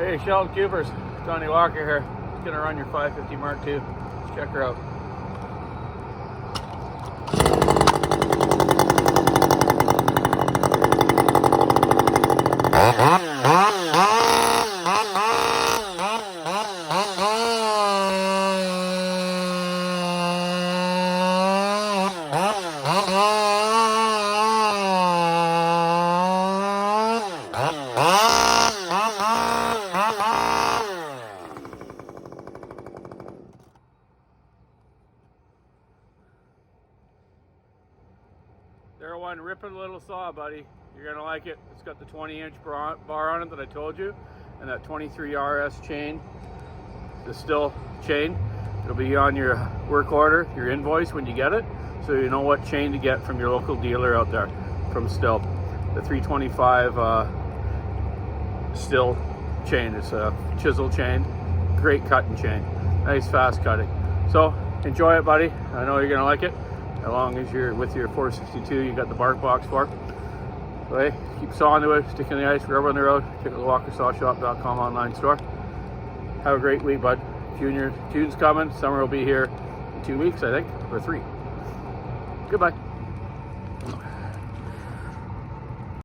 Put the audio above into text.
Hey, Sheldon Cubers, Donny Walker here. Just gonna run your 550 Mark II. Let's check her out. There one ripping little saw, buddy. You're gonna like it. It's got the 20-inch bar on it that I told you, and that 23 RS chain, the Stihl chain. It'll be on your work order, your invoice when you get it, so you know what chain to get from your local dealer out there from Stihl. The 325 Stihl chain. It's a chisel chain, great cutting chain, nice fast cutting. So enjoy it, buddy. I know you're gonna like it. As long as you're with your 462, you got the bark box for. So hey, keep sawing to it, stick in the ice, rubber on the road. Check out the walkersawshop.com online store. Have a great week, bud. June's coming. Summer will be here in 2 weeks, I think, or 3. Goodbye.